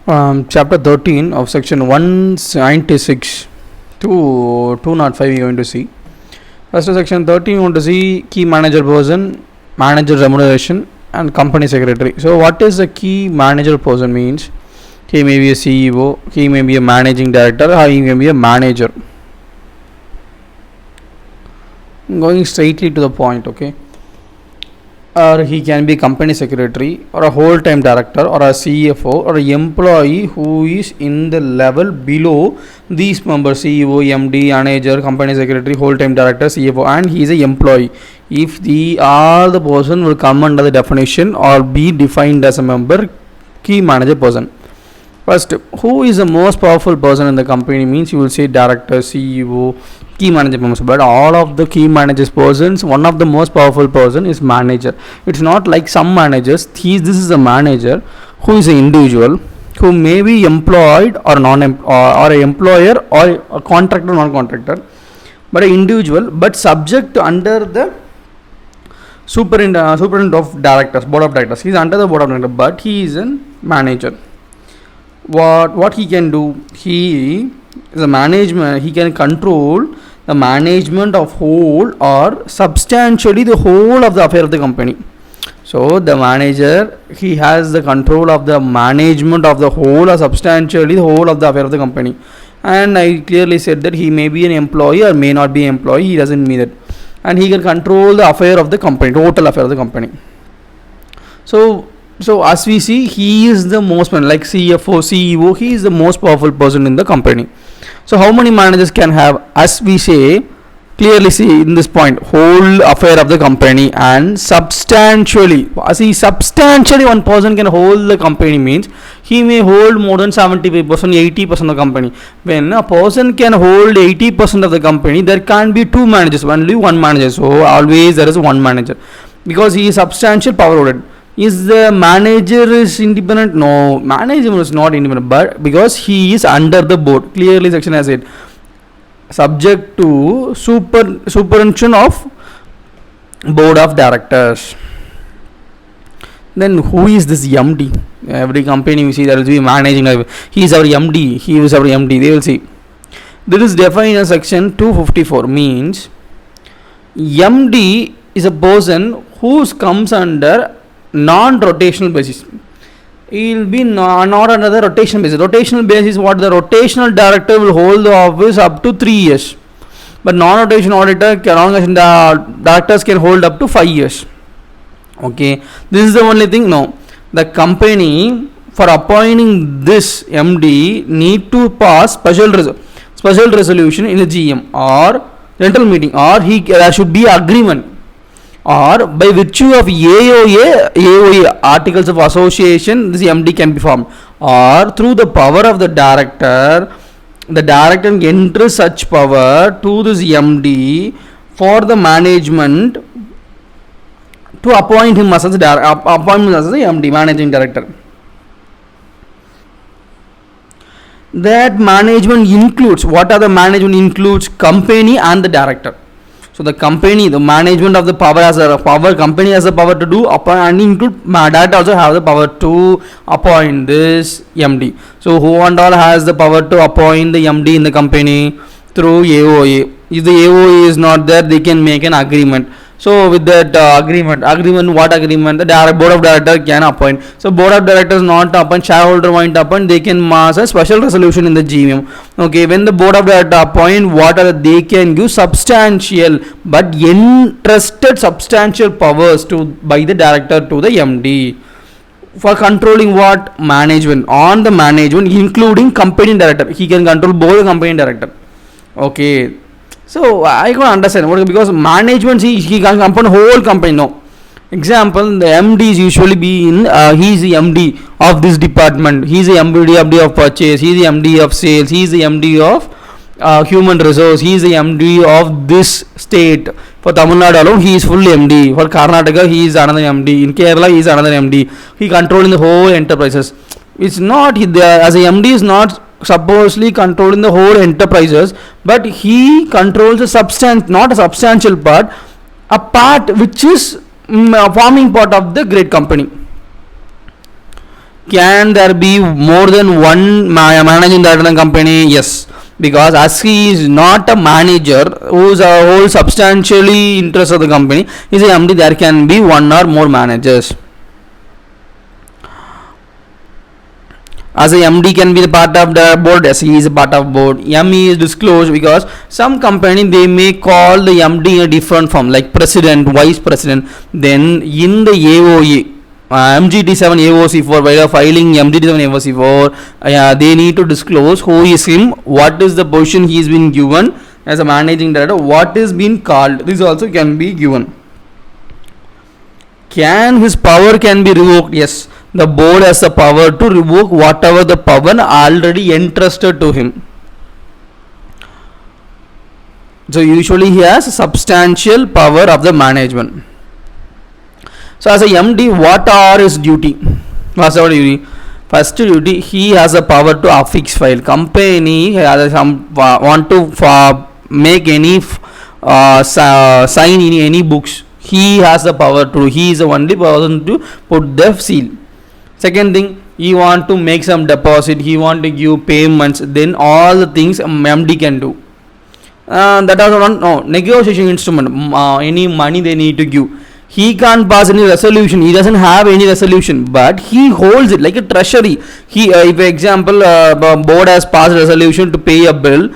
Chapter 13 of section 196 to 205 you are going to see. First section 13 you want to see key manager person, manager remuneration and company secretary. So what is a key manager person means? He may be a CEO, he may be a managing director, or he may be a manager. Going straightly to the point, okay? Or he can be company secretary or a whole-time director or a CFO or an employee who is in the level below these members: CEO, MD, manager, company secretary, whole-time director, CFO, and he is an employee. If all the person will come under the definition or be defined as a member, key manager person. First, who is the most powerful person in the company means you will say director, CEO, key manager person. But all of the key managers persons, one of the most powerful person is manager. It's not like some managers. This is a manager who is an individual who may be employed or or an employer or a contractor, non-contractor, but an individual, but subject to under the superintendent of directors, board of directors. He is under the board of directors, but he is a manager. What he can do? He is a management. He can control the management of whole or substantially the whole of the affair of the company. So the manager, he has the control of the management of the whole or substantially the whole of the affair of the company. And I clearly said that he may be an employee or may not be an employee. He doesn't mean that. And he can control the affair of the company, total affair of the company. So as we see, he is the most, like CFO, CEO, he is the most powerful person in the company. So how many managers can have? As we say, clearly see in this point, whole affair of the company and substantially. Substantially one person can hold the company means he may hold more than 75%, 80% of the company. When a person can hold 80% of the company, there can't be two managers, only one manager. So always there is one manager because he is substantial power loaded. Is the manager is independent? No, manager is not independent, but because he is under the board. Clearly section has said subject to supervision of board of directors. Then who is this MD? Every company we see there will be managing. He is our MD. He is our MD. They will see. This is defined in section 254. Means MD is a person who comes under non-rotational basis. He will be not under the rotational basis. Rotational basis is what the rotational director will hold the office up to 3 years, but non-rotational auditor, the directors can hold up to 5 years. Okay, this is the only thing. No, the company for appointing this MD need to pass special resolution in the GM or general meeting, or there should be agreement, or by virtue of AOA articles of association, this MD can be formed, or through the power of the director can enter such power to this MD for the management to appoint him as the MD, managing director. That management includes, what are the management includes? Company and the director. So the company, the management of the power has a power, company has the power to do and include director also have the power to appoint this MD. So who and all has the power to appoint the MD in the company? Through AOA. If the AOA is not there, they can make an agreement. So with that agreement, what agreement? The board of directors can appoint. So board of directors not appoint, shareholder want to appoint, they can pass a special resolution in the GM. Okay, when the board of directors appoint, what are they can give substantial but entrusted substantial powers by the director to the MD for controlling what? Management. On the management, including company director, he can control both the company director. Okay. So I can understand because management he can control whole company. No. Example, the MD is usually he is the MD of this department. He is the MD of purchase. He is the MD of sales. He is the MD of human resource. He is the MD of this state. For Tamil Nadu alone, he is fully MD. For Karnataka, he is another MD. In Kerala, he is another MD. He controlling the whole enterprises. It's not as a MD is not supposedly controlling the whole enterprises, but he controls not a substantial part, a part which is forming part of the great company. Can there be more than one managing director in the company? Yes, because as he is not a manager who is a whole substantially interest of the company, he is a MD. There can be one or more managers. As a MD can be the part of the board, as he is a part of board. ME is disclosed because some company they may call the MD in a different form, like president, vice president. Then in the AOE, MGT7 AOC4, while filing MGT7 AOC4, they need to disclose who is him, what is the position he is been given as a managing director, what is been called. This also can be given. Can his power can be revoked? Yes, the board has the power to revoke whatever the power already entrusted to him. So usually he has substantial power of the management. So as a MD, what are his duty? What's our duty? First duty, he has a power to affix file. Company has some want to make any sign in any books. He has the power to. He is the only person to put the seal. Second thing, he want to make some deposit. He want to give payments. Then all the things MD can do. That also not negotiation instrument. Any money they need to give. He can't pass any resolution. He doesn't have any resolution, but he holds it like a treasury. He, if example, board has passed resolution to pay a bill,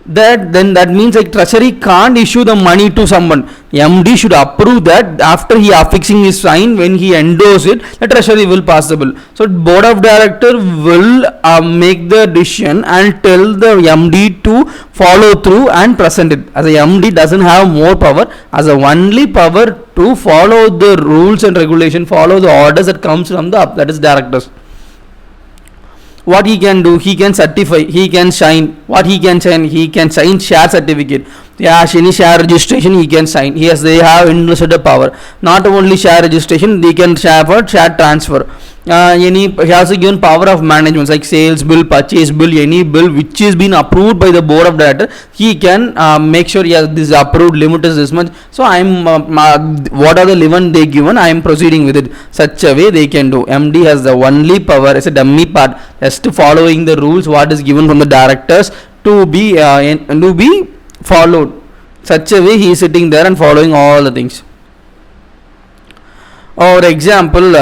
that means like treasury can't issue the money to someone. MD should approve that. After he affixing his sign, when he endorse it, the treasury will pass the bill. So board of director will make the decision and tell the MD to follow through and present it. As a MD doesn't have more power, as a only power to follow the rules and regulation, follow the orders that comes from the that is directors. What he can do, he can certify, he can sign. What he can sign? He can sign share certificate. Yeah, any share registration he can sign. Yes, they have invested power. Not only share registration, they can share for share transfer. He has given power of management like sales bill, purchase bill, any bill which is been approved by the board of directors. He can make sure yes, this approved limit is this much. So I am what are the limit they given? I am proceeding with it. Such a way they can do. MD has the only power. It's a dummy part. Just following the rules what is given from the directors to be followed. Such a way he is sitting there and following all the things. For example,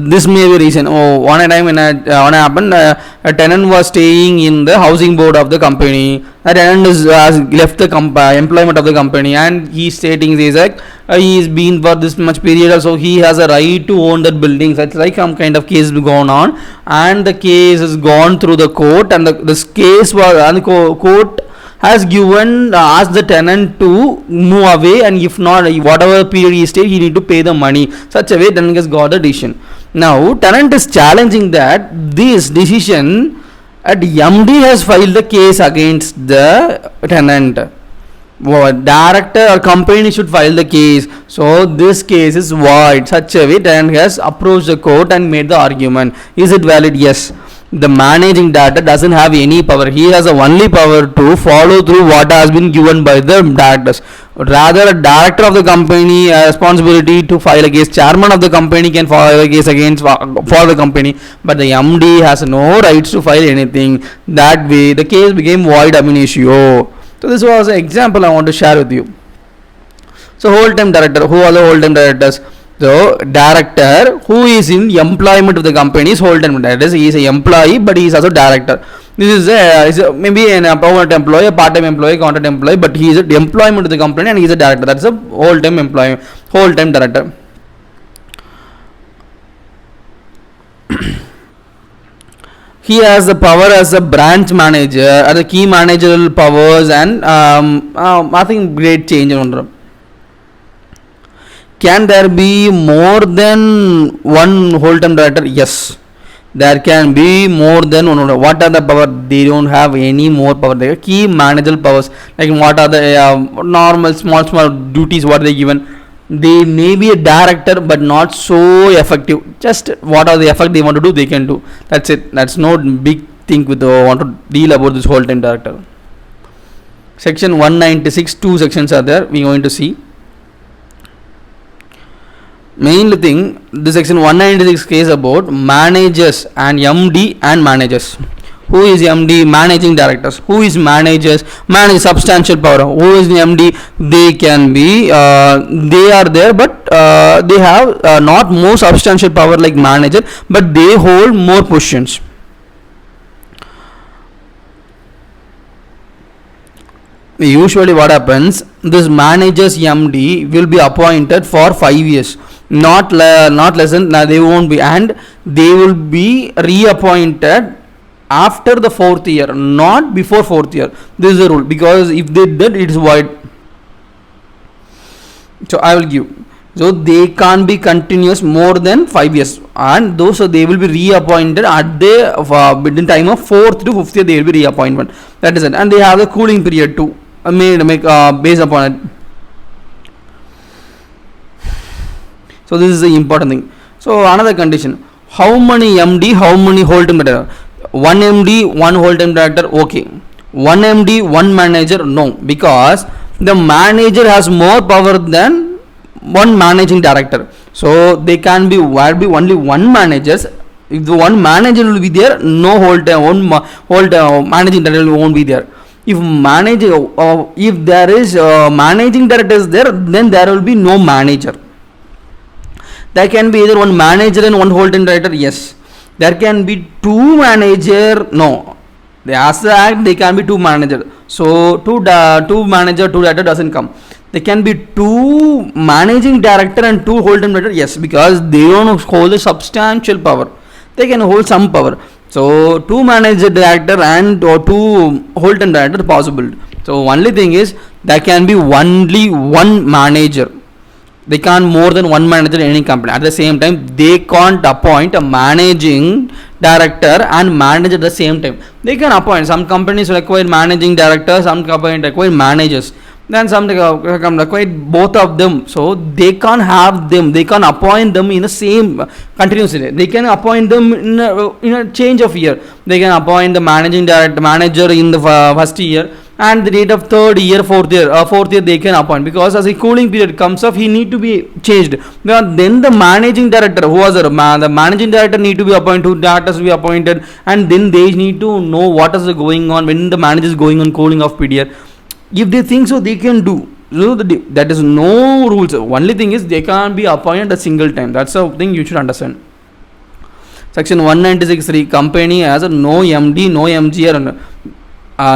this may be reason. One time when happened, a tenant was staying in the housing board of the company. The tenant has left the employment of the company, and he is stating he is been for this much period, so he has a right to own that building. Such like some kind of case going on, and the case has gone through the court, and this case was and the court has given asked the tenant to move away, and if not, whatever period he stayed, he need to pay the money. Such a way tenant has got the decision. Now tenant is challenging that this decision at MD has filed the case against the tenant. Director or company should file the case. So this case is void. Such a way tenant has approached the court and made the argument. Is it valid? Yes. The managing director doesn't have any power. He has the only power to follow through what has been given by the directors. Rather, a director of the company responsibility to file a case. Chairman of the company can file a case against for the company, but the MD has no rights to file anything. That way, the case became void ab initio. So this was an example I want to share with you. So whole time director. Who are the whole time directors? So director who is in employment of the company is whole time director. He is an employee, but he is also director. This is maybe an permanent employee, a part-time employee, contract employee, but he is an employment of the company and he is a director. That's a whole time employee, whole time director. He has the power as a branch manager, or the key managerial powers, and I think great change on. Can there be more than one whole time director? Yes, there can be more than one. What are the power? They don't have any more power. They have key managerial powers. Like what are the normal small duties? What they given? They may be a director, but not so effective. Just what are the effect they want to do? They can do. That's it. That's no big thing with want to deal about this whole time director. Section 196. Two sections are there. We are going to see. Mainly thing, the section 196 case about managers and MD and managers. Who is MD? Managing directors. Who is managers? Manage substantial power. Who is the MD? They can be, they are there, but they have not more substantial power like manager, but they hold more positions. Usually what happens, this manager's MD will be appointed for 5 years, not less than, they won't be, and they will be reappointed after the 4th year, not before 4th year. This is the rule, because if they did, it is void. So I will give, so they can't be continuous more than 5 years, and those, so they will be reappointed at the within time of 4th to 5th year, they will be reappointment. That is it, and they have the cooling period too, based upon it. So this is the important thing. So another condition: how many MD, how many whole time director? One MD, one whole time director. Okay. One MD, one manager. No, because the manager has more power than one managing director. So they can be only one managers. If the one manager will be there, no whole time managing director won't be there. If if there is managing director is there, then there will be no manager. There can be either one manager and one whole time director. Yes. There can be two manager. No. As the act, they can be two manager. So two manager, two director doesn't come. There can be two managing director and two whole time director. Yes, because they don't hold a substantial power. They can hold some power. So two manager director and or two whole time director possible. So only thing is there can be only one manager. They can't more than one manager in any company. At the same time, they can't appoint a managing director and manager at the same time. They can appoint. Some companies require managing directors, some companies require managers. Then some require both of them. So they can't have them. They can't appoint them in the same continuously. They can appoint them in a change of year. They can appoint the managing manager in the first year, and the date of 3rd year, 4th year they can appoint, because as a cooling period comes up, he need to be changed. Then the managing director, who was the managing director, need to be appointed, two directors will be appointed, and then they need to know what is going on when the manager is going on cooling off period. If they think so, they can do. So that is no rules. Only thing is they can't be appointed a single time. That's the thing you should understand. Section 196(3), company has no MD, no MGR,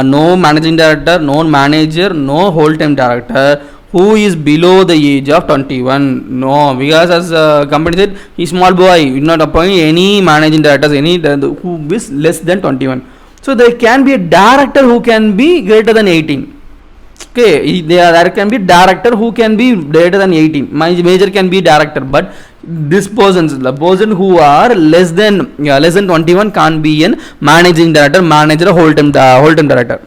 no managing director, no manager, no whole time director who is below the age of 21. No, because as company said, he is small boy, you not appoint any managing directors, who is less than 21. So there can be a director who can be greater than 18. Okay, there can be director who can be greater than 18. Major can be director, but this the person who are less than 21 can't be in managing director, manager, whole time director.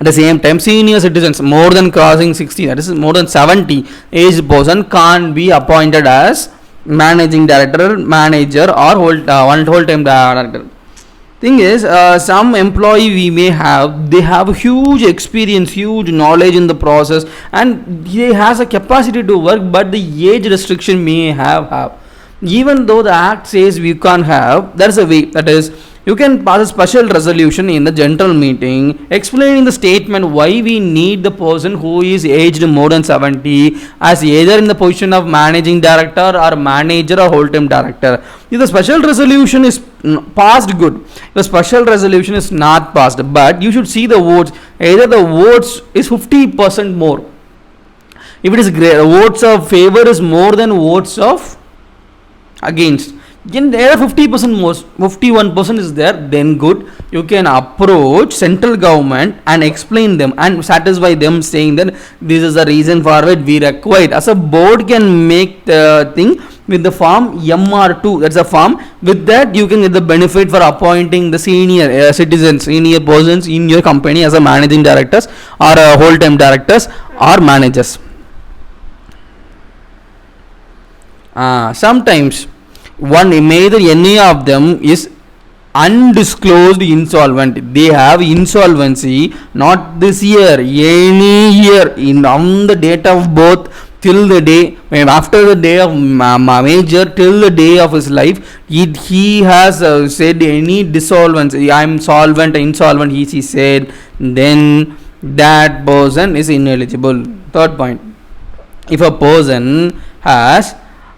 At the same time, senior citizens more than crossing 60, that is more than 70 age person, can't be appointed as managing director, manager, or whole time director. Thing is, some employee we may have, they have huge experience, huge knowledge in the process, and he has a capacity to work, but the age restriction may have. Even though the act says we can't have, there is a way. That is, you can pass a special resolution in the general meeting explaining the statement why we need the person who is aged more than 70 as either in the position of managing director or manager or whole time director. If the special resolution is passed, good. If the special resolution is not passed, but you should see the votes. Either the votes is 50% more. If it is votes of favor is more than votes of against, then there are 50% more, 51% is there, then good. You can approach central government and explain them and satisfy them, saying that this is the reason for it we required. As a board can make the thing with the form MR2, that's a form. With that you can get the benefit for appointing the senior citizens, senior persons in your company as a managing directors or whole time directors or managers. Sometimes any of them is undisclosed insolvent. They have insolvency not this year, any year, on the date of birth till the day, after the day of major, till the day of his life, he has said any dissolvency, I am solvent, insolvent, he said, then that person is ineligible. Third point, if a person has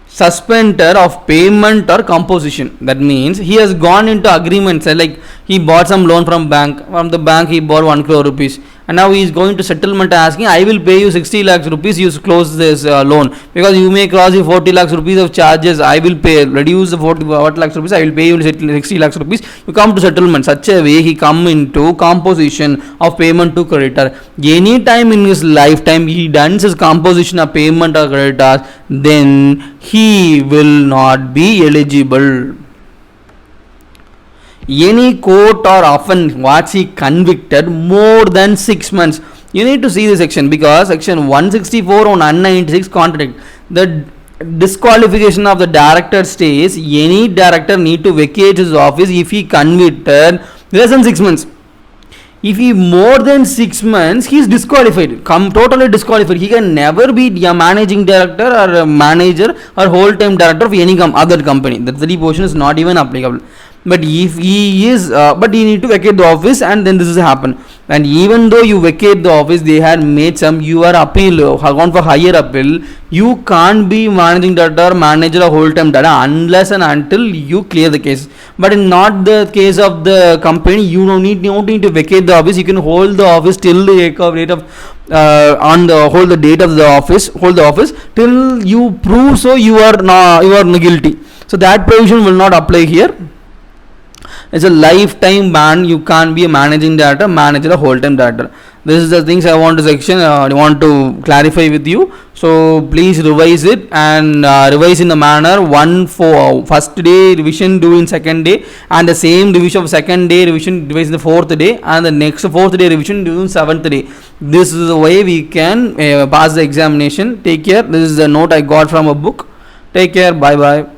suspender of payment or composition, that means he has gone into agreements, like he bought some loan from the bank he bought 1 crore rupees, and now he is going to settlement asking, I will pay you 60 lakhs rupees, you close this loan, because you may cross the 40 lakhs rupees of charges, I will pay, reduce the 40 lakhs rupees, I will pay you 60 lakhs rupees, you come to settlement. Such a way he come into composition of payment to creditor. Any time in his lifetime he done his composition of payment or creditors, then he will not be eligible. Any court or offence what he convicted more than 6 months, you need to see the section, because section 164 on 196 contradict. The disqualification of the director states any director need to vacate his office if he convicted less than 6 months. If he more than 6 months, he is disqualified, totally disqualified. He can never be a managing director or a manager or whole time director of any other company. That 3 portion is not even applicable. But if he is, but he need to vacate the office, and then this has happened. And even though you vacate the office, they had made some, you are appeal, gone for higher appeal, you can't be managing director, manager or whole time director unless and until you clear the case. But in not the case of the company, you don't need to vacate the office. You can hold the office till the date of hold the date of the office, hold the office till you prove so you are guilty. So that provision will not apply here. It's a lifetime ban. You can't be a managing director, manager, or whole time director. This is the things I want to clarify with you. So please revise it, and revise in the manner first day revision do in second day, and the same revision of second day revision revise in the fourth day, and the next fourth day revision do in seventh day. This is the way we can pass the examination. Take care. This is the note I got from a book. Take care. Bye bye.